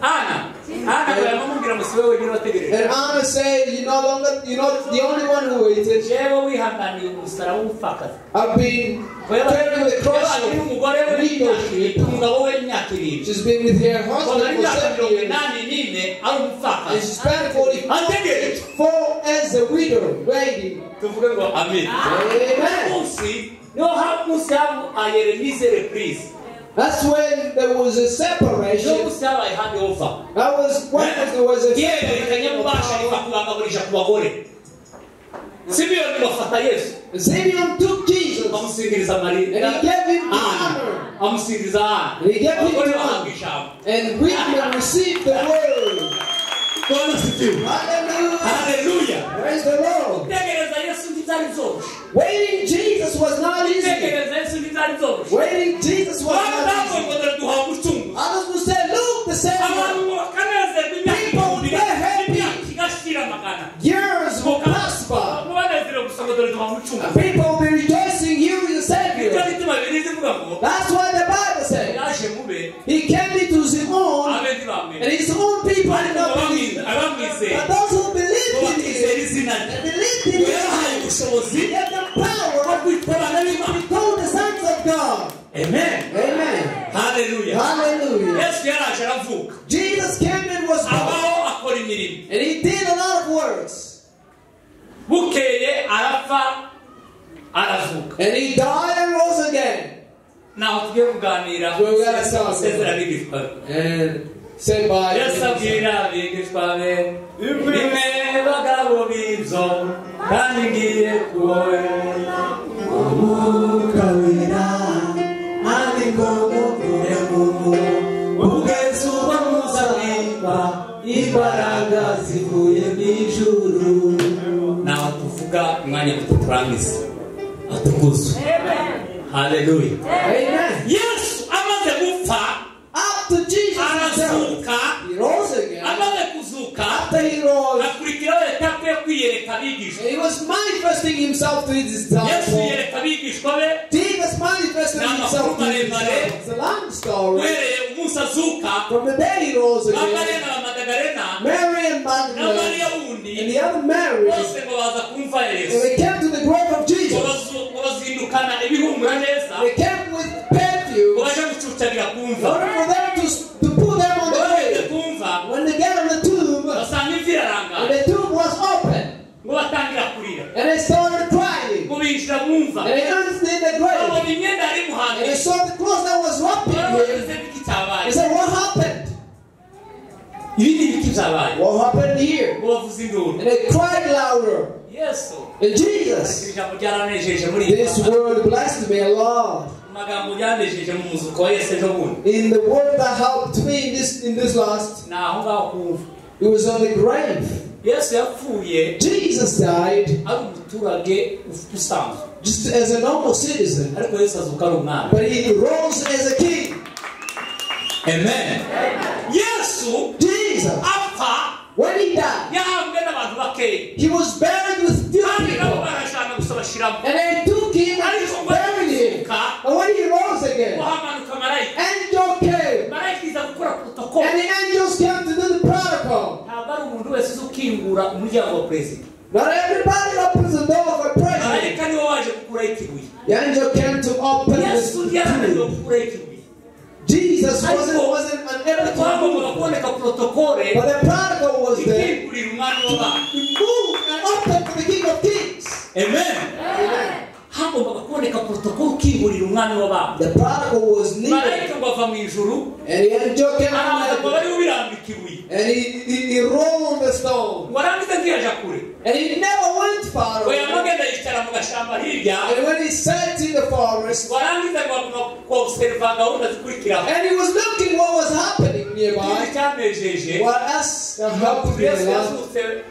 Ana baramubwira ngo si wowe wenyine wategereje. And Anna said, you're not the only one who waited. Jewe wihanganiye umusaraba w'umupfakazi. I've been carrying the cross of umugore we leadership. umugabo we imyaka irindwi. She's been with her husband for 7 years. ari And umupfakazi. she spent 44 as a widow waiting. Tuvuge ngo amen. Amen. Munsi niho munsi ayere misere prise. That's when there was a separation. Niho munsi yabaye hand over. That was when there was a Yerekanye mubasha riva kubagaburisha ku bagore. Simiyoni bafata Yesu. Simeon took Jesus Bamusingiriza Mariya. and he gave him honor. Amusingiriza Ana. And he gave him Abagore honor. bahabwa ijambo. And women received the word. Bwana asifiwe. Hallelujah. Hallelujah. Praise the Lord. Tegereza Yesu ntizari zoroshye. Waiting Jesus was not easy. Tegereza Yesu ntizari zoroshye. Waiting Jesus was Bwana not ntabwo easy. ngo dore duhawe umucungu. Others will say, look, the same Abantu bakanezerwa imyaka People, they're happy. imyaka igashira magana. years will prosper. Banezerewe gusa ngo dore duhawe umucungu. People will be rejoicing you in the Nicyo Savior. gituma Bibiliya ivuga ngo That's why the Bible says yaje mube he came into his own, abe ntibamwemera. and his own people did Ariko not believe. abamwizeye But those who believed ngo in bakizera him, izina rye. and believed in Ngo yabahaye him, ubushobozi he gave them power bwo kwitwa abana to b'Imana. be called the sons of God. Amen. Amen. Hallelujah. Hallelujah. Yesu yaraje aravuka. Jesus came and was born, Abaho akora imirimo. and he did a lot of works. Bukeye arapfa aravuka. And he died and rose again. Naho tugiye kuganira We're gonna start. gusezera abigishwa be. And said bye. Yesu abwira abigishwa be, nimwe bagabo b'ibyo kandi ngiye kuwowe. Umwuka wera ari ngomugure ugeze uba muzabimba imbaraga zivuye mu ijuru. Naho tuvuga umwanya muto turangiza atukuzwe. Haleluya. Amen. Yesu amaze gupfa After Jesus himself, arazuka. he rose again. Amaze kuzuka After he rose, akurikiraho etape yo kwiyereka abigishwa. he was manifesting himself to his Yesu disciples. yereka abigishwa be Jesus manifested himself to his disciples. It's a long story. uhereye umunsi azuka. From the day he rose again, Magarena na Madagarena Mary and na Magdalene Mariya wundi and the other Mary, bose ngo baza kumva and Yesu. they came to the grave of Ngo Jesus. bazindukana ibihumura neza They came with ngo perfume baje gucucagira in kumva. order for them to put them on the Bageze grave. kumva When they get on the tomb, basanga imvi and irarangaye the tomb was open, ngo batangira kurira and they started crying, ngo binjira mumva and they entered in the grave, babona imyenda yari and muhange they saw the clothes that was wrapping him. barabaze biki cyabaye. They said, what happened? Ibi ni ibiki byabaye What happened here? ngo bavuze induru. And they cried louder. Yesu And Jesus, ijambo ryaranejeje muri iyi this word blessed me a lot. amagambo byanejeje mu muzuko wa Yesu ejo bundi. In the word that helped me in this last, Ni aho ngaho kumva it was on the grave. Yesu yapfuye Jesus died ari umuturage usanzwe, just as a normal citizen, ariko Yesu azuka ari umwami. but he rose as a king. Amen. Yesu Jesus, apfa when he died, yahambwe n'abantu bakeya he was buried with few kandi nabo people, barashaka gusa bashyiramo. and they took him and Ariko ngo buried him. azuka And when he rose again, hamanuka marayika. angel came, Marayika iza gukora protocol. and the angels came to do the protocol. Ntabwo ari umuntu wese uzi ukingura umuryango wa perezida. Not everybody opens the door of a president. Marayika niwe waje gukuraho ikibuye. The angel came to open Yesu the yarananiwe tomb. gukuraho ikibuye. Jesus wasn't unable to Twagombaga move, kuboneka protokole but the prodigal was there. ikingurira umwami w'abantu. He moved and opened for the King of Kings. Amen. Amen. Hagombaga kuboneka protokole ukingurira umwami w'abantu. The prodigal was needed, Marayika ngo ava mu ijuru and the angel came araza ngo out, bari bubirambika ibuye. and he rolled the stone. Ngo arangize ntiyaja kure. And he never went far Ngo away. yamagenda yicara mu gashyamba hirya. And when he sat in the forest, Ngo arangize ngo aguma kuobserva gahunda zikurikiraho. and he was looking what was happening Ikindi nearby, cyanejeje what else helped me a Yesu lot. yazutse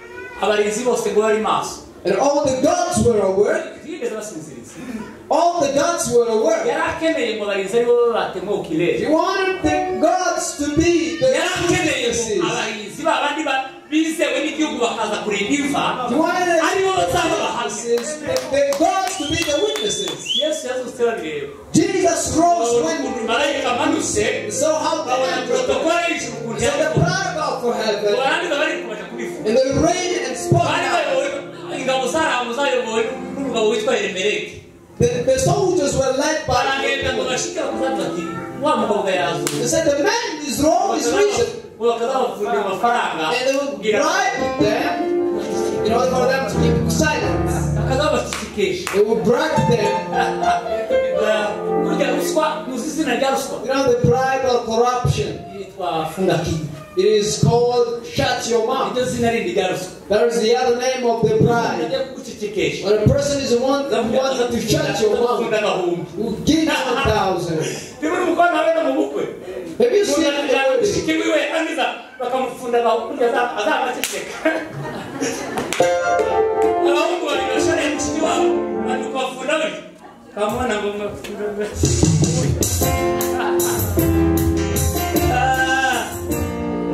abarinzi bose ngo bari maso. And all the gods were aware. Ntiyigeze basinziriza. All the gods were aware. Yari akeneye ngo abarinzi aribo batemwe ku kirere. He wanted the gods to be the Yari akeneye ngo witnesses. abarinzi babandi bize bizewe n'igihugu bakaza kurinda imva Why aribo bazaba abahamya. they got to be the witnesses. Yesu yazutse babireba. Jesus rose when marayika amanutse so how babona the protokole y'ijuru ukuntu so the yari protocol for heaven barangiza bari kumaja kubivuga. and they reigned and spoke. Bari bayobowe ingabo zaramu zayobowe n'umugabo witwa Elimeleki. The soldiers were led by. baragenda ngo bashike bakuzaza bati wa mukobwa yazutse. They said the man is wrong, is risen. bakazabafurira amafaranga And they would bribe them in order for them to keep silent. bakazabashikisha. They would bribe them. kurya ruswa muzi izina rya ruswa You know the bribe of corruption. yitwa funga kinywa. It is called shut your mouth. iryo zina rindi rya ruswa. That is the other name of the bribe. ajya kugucecekesha. When a person is the one that wants to shut your mouth, Funda agahumbi. will give you 1,000. Bimwe umukobwa nawe no mu bukwe. Have you seen it already? mushiki wiwe angiza bakamufunda agahumbi azabaceceka. abahungu babiri bashoreye mushiki wabo banuka bafunda bari kamubona ngo mwafunda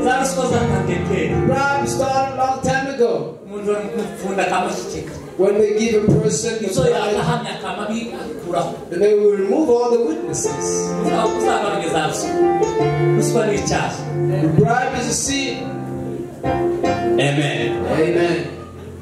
za ruswa zatangiye kera. Bribe started a long time ago. umuntu bamufunda akamushyikika. When they give a person the so bribe, yagahamya akamabi akuraho. and they will remove all the witnesses. uzagabanyiriza ruswa. ruswa ni icyaha. Bribe is a sin. Amen. Amen.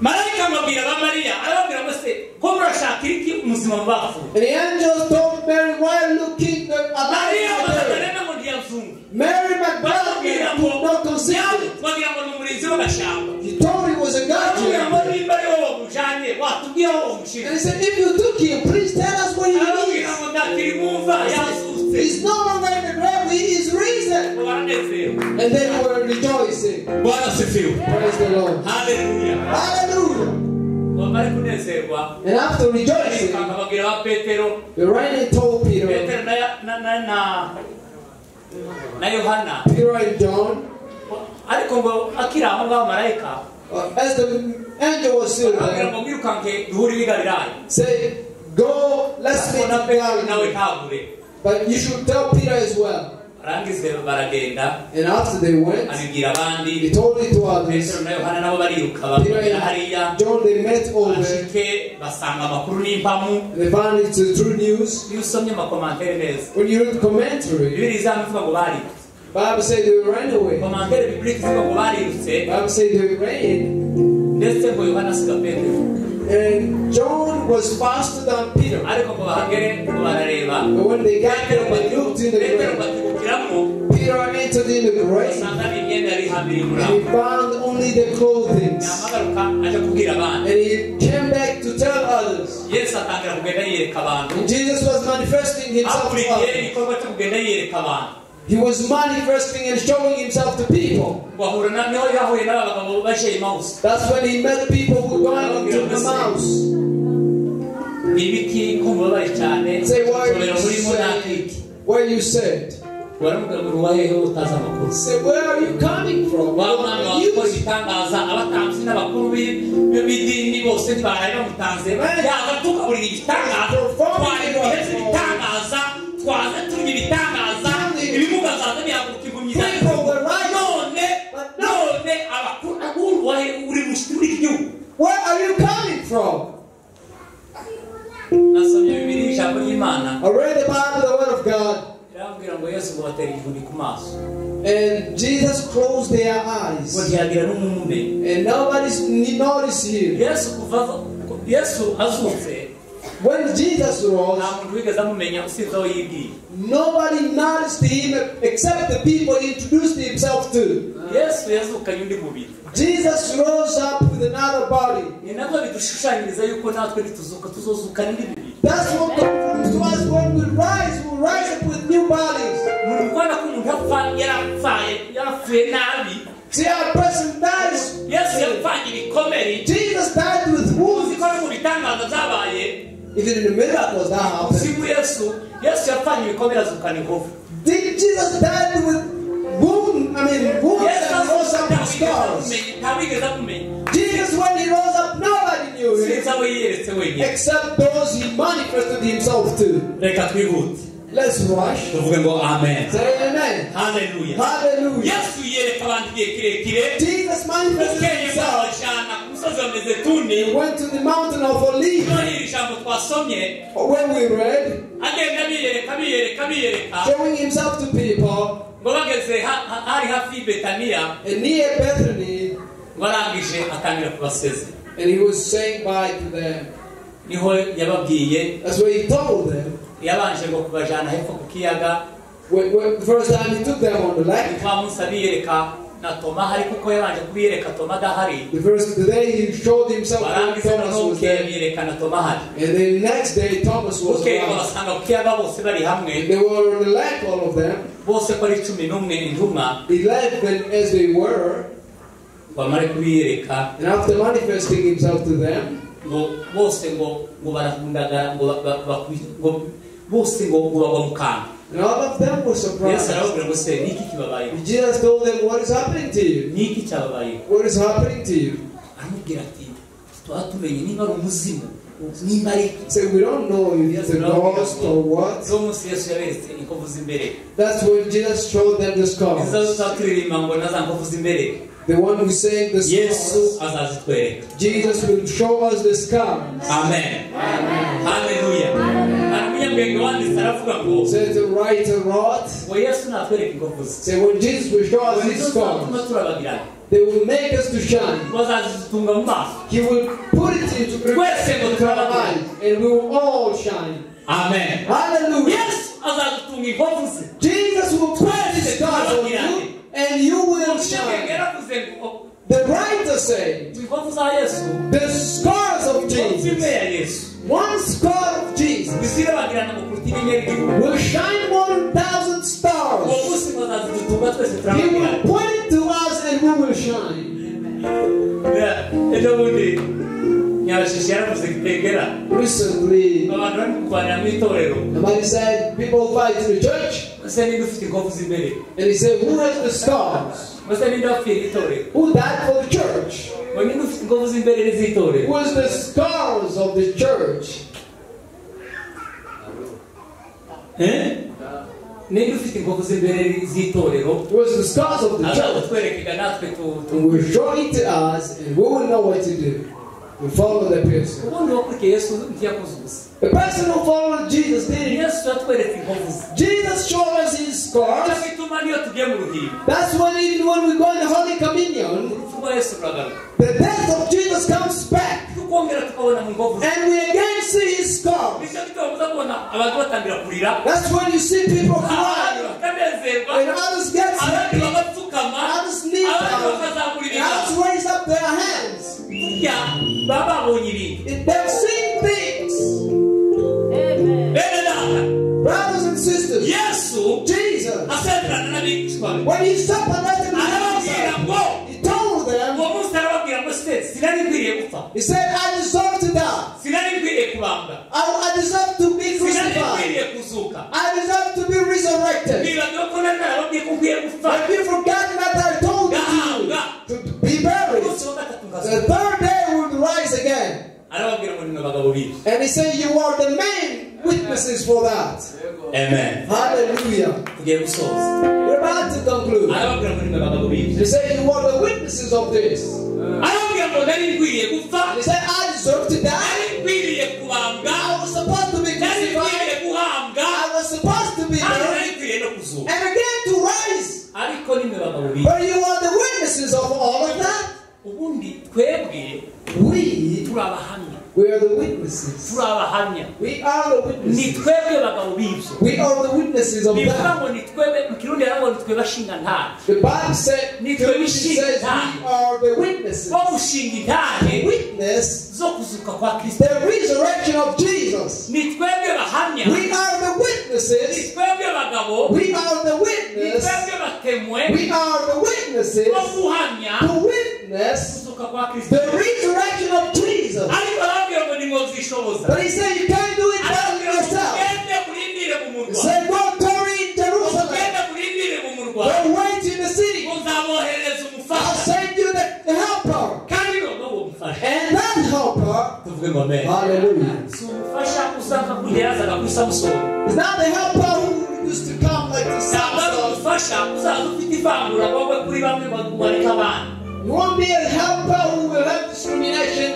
marayika amabwira ba Mariya arababwira ngo se ko murashaka iki umuzima mu bapfuye. And the angels told Mary, why looking Mariya alive? bazagarana ngo ntiyazungu. Mary Baramubwira Magdalene ngo could not conceive. bagira ngo ni umurinzi w'agashyamba. He told he was a baramubwira ngo guardian. nimba ari wowe wamujanye watubwiye aho wamushyira. And he said, if you took him, please tell us where he arababwira is. ngo ntakiri mu mva yazutse. He's no longer in the grave, he is risen. ngo baranezerewe. And they were rejoicing. Bwana asifiwe. Praise the Lord. Haleluya. Hallelujah. ngo bari kunezerwa. And after rejoicing, bakababwira ba Petero. they ran and told Peter, Petero na Yohana. Peter and John, ariko ngo akiri aho ngaho marayika as the angel was still arababwira there, ngo mwirukanke duhure i Galilaya. say, go, let's meet Bona in Petero nawe Galilee. ntabure. But you should tell Peter as well. arangize baragenda And after they went, abibwira abandi. he told it to others. Petero na Yohana nabo bariruka Peter bagera hariya and John, they met over. bashike basanga amakuru n'impamu. They found it's the true news. iyo usomye amakomantere neza When you read the commentary, bibiri izamuvuga ngo barirutse. Bible says they ran away. komantere bibilika ivuga ngo barirutse Bible says they ran. ndetse ngo Yohana asiga Petero. And John was faster than Peter. ariko ngo bahagere ngo barareba. But when they got there, Petero they looked in the grave. batibukiramo Peter entered in the grave. basanga n'imyenda yari ihambiriye muri And aho. he found only the clothing. yamagaruka aje kubwira abandi. And he came back to tell others. yesu atangira kugenda yereka abantu. And Jesus was manifesting himself to akurikiye others. igikorwa cyo kugenda yereka abantu. He was manifesting and showing himself to people. ngo ahura niho yahuye n'aba bagabo baje Emausi. That's when he met people who were going into the mouse. ibiki ko mubabaye cyane. Say, why are Sobera you murimo sad? nakiki. Where you said? waramubwira ngo uwahehe utazi amakuru. Say, where are you coming from? wa mwana wakora You- ibitangaza abatanzi n'abakuru b'idini bose ntibaraye bamutanze. yaza tukaburira ibitangaza twari duheze ibitangaza twaza turya ibitangaza ibimuga zaza bihaguruka impumyi none abakuru wahe uri mushiti w'iki gihugu. Where are you coming from? nasomye bibiri ijambo ry'Imana I read the Bible, the Word of God, irambwira ngo Yesu ngo batera igihuni ku maso and Jesus closed their ngo eyes, ntiyagira n'umumenyi. and nobody's noticed him. Yesu azutse When Jesus rose, nta muntu wigeze amumenya usibye aho yibwiye. nobody noticed him except the people he introduced himself to. Yesu yazukanye undi mubiri. Jesus rose up with another body. ni nabwo bidushushanyiriza yuko natwe nituzuka tuzozukana indi mibiri. That's what comes to us when we rise. We'll rise up with new bodies. muri kubona ko umuntu yarapfuye nabi. See how a person dies. Yesu yapfanye ibikomere. Jesus died with uzi wounds. ko no mu bitangaza byabaye Even in the miracles that happened. usiku Yesu yapfanye ibikomere azukana inkovu. Jesus died with wounds and rose up with scars. ntawigeze amumenya. Jesus, when he rose up, nobody knew him sinzi abo yiyeretse wenyine. except those he manifested himself to. reka twihute Let's rush. tuvuge ngo amen. Say amen. haleluya. Hallelujah. Yesu yereka abantu igihe kirekire. Jesus Jesus manifested bukeye himself. babajana ku musozi wa Mizeituni. He went to the mountain of Olives, Noneho iri jambo twasomye where we read, agenda biyereka showing himself to people, ngo bageze hari hafi y'i Betaniya, and near Bethany, ngo arangije atangira kubasezera. and he was saying bye to them. Niho yababwiye, That's what he told them. yabanje ngo kubajana hepfo ku kiyaga. When the first time he took them on the lake, Kwa Musa biyereka na Toma, hari kuko yabanje kubiyereka Toma adahari. the first day he showed himself when Barangiza Thomas noneho was bukeye there, biyereka na Toma ahari. and then the next day Thomas was Bukeye around. babasanga ku kiyaga bose bari hamwe, They were on the lake, all of them, bose ko ari 11 intumwa. 11 as they were, Bamare kubiyereka and after manifesting himself to them, ngo bose ngo barakundaga ngo bose ngo bagwa mu kantu. and all of them were Yesu surprised. arababwira ngo se niki kibabayeho, Jesus told them, what is happening to you? niki cyababayeho. What is happening to you? Aramubwira ati tuba tumenye niba ari umuzimu nimba ari iki. Say, we don't know if it's a ghost or what. uwo munsi Yesu yaberetse inkovu z'imbere, That's when Jesus showed them the izo scars. tuzaturirimba ngo naza nkovu z'imbere. The one who sang the Yesu scars. azazitwereka. Jesus will show us the scars. Amen. Haleluya. Hari umunyabwenge wanditse aravuga ngo Says the writer wrote. ngo Yesu natwereka inkovu ze. Say, when Jesus will show us his Nizo zatuma scars, turabagirana. they will make us to shine. Bazazitunga mu maso. He will put it into our eyes, and we will all shine. Amen. Hallelujah. Yesu azadutunga inkovu ze. Jesus will put his scars on you, and you will Umunyabwenge shine. yaravuze ngo The writer said, inkovu za Yesu, the scars of inkovu imwe Jesus, ya Yesu one scar of Jesus, bizirabagirana mu kuruta inyenyeri igihumbi. will shine more than 1,000 Uwo stars. munsi bazazidutunga twese He turabagirana. will point it to us, and we will shine. Ejo bundi Nyabashishi yaravuze Kitengera, Recently, abantu bari kurwanira mu itorero, somebody said, people fight in the church, ese ninde ufite inkovu z'imbere, and he said, who has the scars? ese ninde wapfiriye itorero, Who died for the church? ngo ninde ufite inkovu z'imbere n'iz'itorero. Who has the scars of the church? Ninde ufite inkovu z'imbere z'itorero, Who has the scars of the church? azatwereka natwe And will show it to us, and we will know what to do. We follow the person. ubundi wakurikiye Yesu ntiyakoze ubusa. The person who followed Jesus did. Yesu yatweretse inkovu ze. Jesus showed us his Icyo scars. gituma niyo tugiye mu ruhimbi, That's when even when we go in the Holy Communion, urupfu rwa Yesu ruragaruka, the death of Jesus comes back, tukongera tukabona mu nkovu ze. and we again see his scars. Nicyo gituma muza kubona abantu batangira kurira, That's when you see people abandi cry, bakanezerwa, and others get abandi happy, bagapfukama, others kneel abandi down, bakazamura and ibiganza. others raise up their hands. Burya baba babonye ibintu. They've seen things. Bene data, Brothers and sisters, Yesu Jesus, asezerana n'abigishwa be, when he separated arababwira himself, ngo he told them, uwo munsi arababwira ngo se sinari nkwiriye gupfa, he said, I deserve to die. sinari nkwiriye kubambwa, I deserve to be sinari crucified. nkwiriye kuzuka. I deserve to be resurrected. Nibagiwe ko nari narababwiye ko nkwiye gupfa, Have you forgotten that I told you to be buried? umunsi wa gatatu The ngazuka. third day would rise again. Arababwira ngo nimwe bagabo bibi. And he said, you are the main witnesses for that. Amen. Hallelujah. Tugiye gusoza. We're about to conclude. Arababwira ngo nimwe bagabo bibi. He said, you are the witnesses of this. Arababwira ngo nari nkwiriye gupfa, He said, I deserve to die. nari nkwiriye kubambwa, I was supposed to be nari nkwiriye crucified. guhambwa, I was supposed to be kandi buried. nari nkwiriye no kuzuka. And again to rise. Ariko nimwe bagabo bibi. But you are the witnesses of all of that. Ubundi twebwe We turi abahamya, are the witnesses. turi abahamya. We are the Ni witnesses. twebwe bagabo b'ibyo. We are the witnesses of Bivuga that. ngo ni twebwe, mu Kirundi haravuga ngo ni twebwe bashinga ntare. The Bible said, Ni says twebwe we are the witnesses. bo gushinga intare Witness zo kuzuka kwa Kristo. the resurrection of Jesus. Ni twebwe bahamya, We are the ni witnesses. twebwe bagabo, We are the ni witness. twebwe batemwe We are the witnesses bo guhamya to witness kuzuka kwa Kristo. the resurrection of Jesus. Ariko arababwira ngo nimuzishoboza. But he said you can't do it by Arababwira ngo yourself. mugende murindire mu He murwa. said go tarry in Jerusalem. Mugende murindire mu murwa. Go wait in the city. Muzabohereza I'll umufasha. send you the helper. Kandi noneho uwo mufasha. And that helper, Tuvuge ngo amen. hallelujah, Si umufasha usanga kurya yazaga kuri Samusoni. is not the helper who used to come like this. Ntabwo ari umufasha uzaza ufite ivangura wowe kuri bamwe bareka abandi. You won't be a helper who will have discrimination.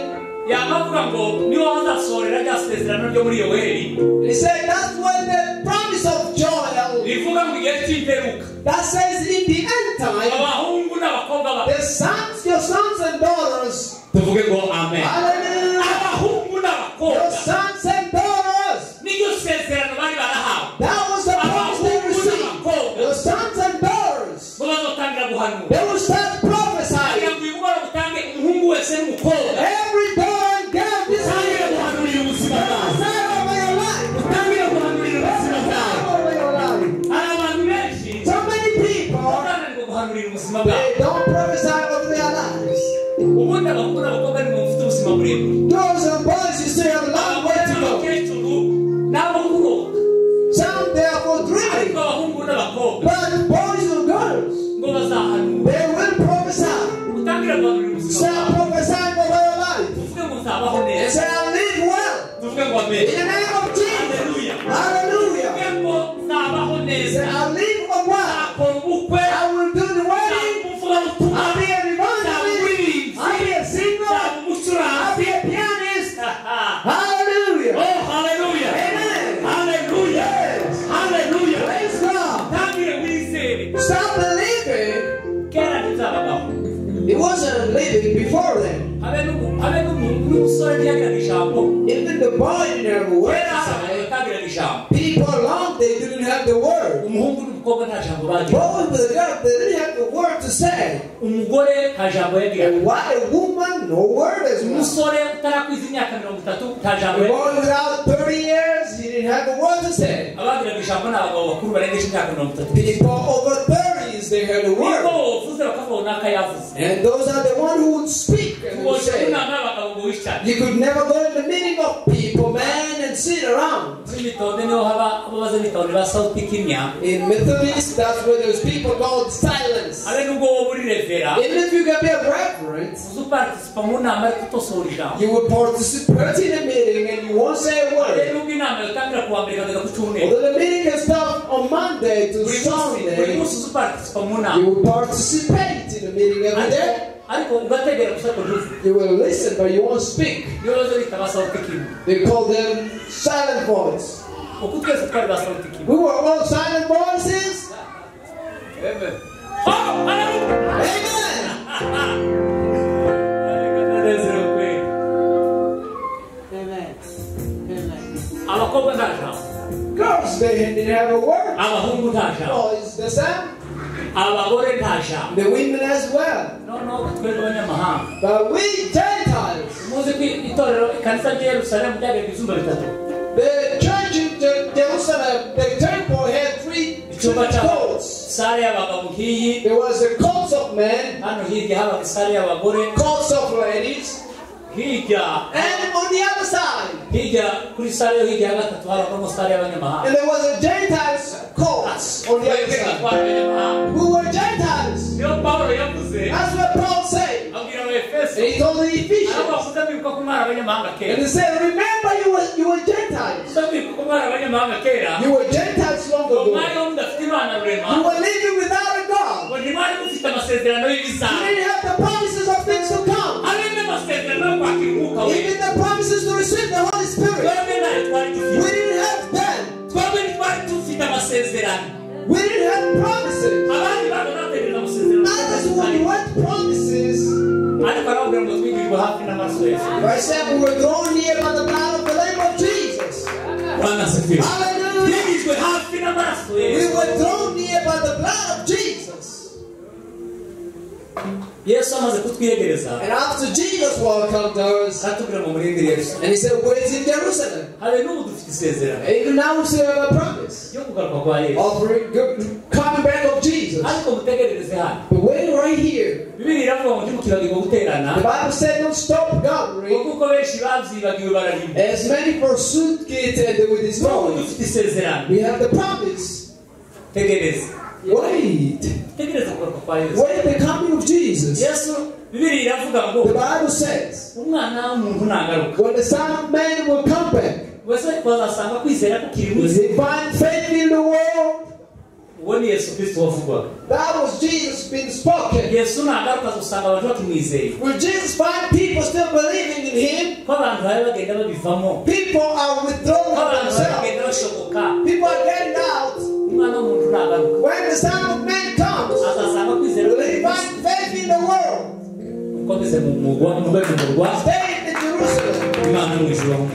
yamavuga ngo niho hazasorera rya sezerano ryo muri Yoweri. He said that's when the promise of Joel. rivuga ngo igihe cy'imperuka. That says in the end time, abahungu n'abakobwa the sons, your sons and daughters. tuvuge ngo amen. Hallelujah. abahungu Your n'abakobwa sons and daughters. niryo sezerano bari barahawe. That was the promise they received. Your sons and daughters. bo bazotangira guhanura. They will start prophesying. kugira ngo uyu mugoroba utange umuhungu wese n'umukobwa. Every daughter and girl this utangire year. guhanurira ubuzima bwawe. Over your life. utangire guhanurira ubuzima bwawe. Over your life. hari abantu benshi So many people, batananirwa guhanurira ubuzima bwawe. they don't prophesy over their lives. ubundi abahungu n'abakobwa ni mufite ubuzima burebure. Girls and boys, you still have a long way abagore to go. n'abakecuru nabo kuroga. Some they are for ariko dreaming, abahungu n'abakobwa but the boys and girls, ngo bazahanura. they will prophesy. utangire guhanurira ubuzima Start bwawe. prophesying over your life. tuvuge ngo nzabaho And neza. say, I'll live well. tuvuge ngo amen. In the name of Jesus. haleluya. Hallelujah. tuvuge ngo nzabaho neza. Say, I'll live a while. nzakora ubukwe. I will do the wedding. nzamuvugabutumwa. I'll be an evangelist. I'll be a singer. nzaba I'll umucuranzi. be a pianist. oh Hallelujah. haleluya. Amen. haleluya. Yes. haleluya. Praise God. tangire wizere. Stop believing. kera ntizabagaho. It wasn't living before then. habe n'umusore ntiyagiraga ijambo. Even the boy didn't have a word kera to say. batagiraga ijambo. People long they didn't have the word. umuhungu n'umukobwa nta jambo bagira. Both with the girl, they didn't have the word to say. umugore nta jambo yagiraga. And why a woman, no word as well. umusore utarakwiza imyaka 30 nta jambo The yagiraga. boy without 30 years, he didn't have a word to say. abagiraga ijambo ni abagabo bakuru barengeje imyaka 30. People over 30s, they had a niko word. uvuze bakabona akayavuze. And those are the ones who would speak and would ubonye say. inama y'abagabo ngo wicara. You could never go in the meeting of people, man, and sit around. muri mitonde niho haba abo baza mitonde ba sauti kimya. In Methodist, that's where there's people called silence. habe nubwo wowe uri revera. Even if you can be a reverend, uzuparticipa mu nama ariko utosohora ijambo. you would participate in a meeting and you won't say a habe word. nubwo inama yotangira kuwa mbere ikageza ku cyumweru. Although the meeting can start on Monday to buri Sunday, munsi uzuparticipa mu you nama. will participate in the meeting every day. ariko ugategera gusa ko ntuzi. You will listen, but you won't speak. niyo baza bita ba sauti kimya. They call them silent voice. uku twese twari ba sauti kimya. We were all silent voices. Amen. Oh, haleluya. Amen. abakobwa nta jambo. Girls, they didn't have a word. abahungu nta jambo. Boys, the same. abagore nta jambo. The women as well. no twebwe abanyamahanga. But we Gentiles, muzi ko itorero ikanisa ry'i Yerusalemu ryagiraga ibyumba bitatu. the church in Jerusalem, the temple had three icyumba cya courts. sare y'abagabo nk'iyi. There was the courts of men, hano hirya habaga sare y'abagore. courts of ladies, hirya and on the other side, kuri sare yo hirya ya gatatu habagamo sare y'abanyamahanga. and there was a Gentiles courts on the other side. abanyamahanga. Who were Gentiles? niyo Pawulo yavuze. That's what Paul said. abwira Abaefeso. And he told the aho Ephesians. bavuze bibuka ko mwari abanyamahanga And kera. he said, remember you were Gentiles. bibuka ko mwari abanyamahanga kera. You were Gentiles long ngo ago. mwari ho mudafite imana rurema. You were living without a God. ngo ntimwari mufite amasezerano You y'ibizaza. didn't have the promises of things to come. habe n'amasezerano yo kwakira umwuka we. Even the promises to receive the Holy Spirit. twebwe nayo twari We dufite. didn't have that. twebwe ntitwari dufite amasezerano. We didn't have promises. abandi bana bategereza amasezerano. Others who want promises. ariko arababwira ngo twigirirwe hafi n'amaraso ya Yesu. For example, we're drawn near by the blood of the Lamb of Jesus. Bwana asifiwe. Hallelujah. twigijwe hafi n'amaraso ya We Yesu. were drawn near by the blood of Jesus. yesu amaze kutwiyegereza. And after Jesus welcomed us, aratubwira ngo murindire Yesu. and he said, where is in Jerusalem? habe n'ubu dufite isezerano And even now we still have a promise yo kugaruka kwa Yesu. of coming back of Jesus. ariko mutegerereze hano. But wait right here. bibiri iravuga ngo ntimukibagirwe guterana. The Bible said don't stop ngo gathering. kuko benshi babyibagiwe bararimba. As many forsook it and they were n'ubu destroyed. dufite isezerano. We have the promise. tegereza. Wait. tegereza kugaruka kwa Yesu. Wait the coming of Jesus. yesu bibiri iravuga ngo The Bible says umwana w'umuntu nagaruka. when the Son of Man will come back, wese bazasanga kwizera kukiri will munsi. he find faith in the world? uwo ni Yesu Kristo wavugwaga. That was Jesus being spoken. Yesu nagaruka gusanga abantu batumwizeye. Will Jesus find people still believing in him? Ko abantu bari bagenda babivamo. People are withdrawing Ko abantu bari themselves. bagenda bashoboka. People are getting out. Umwana w'umuntu nagaruka. When the Son of Man comes, Azasanga kwizera will he find faith in the world? Uko bize mu mugwa, mu mugwa. Stay in Jerusalem. Imana mu ijuru.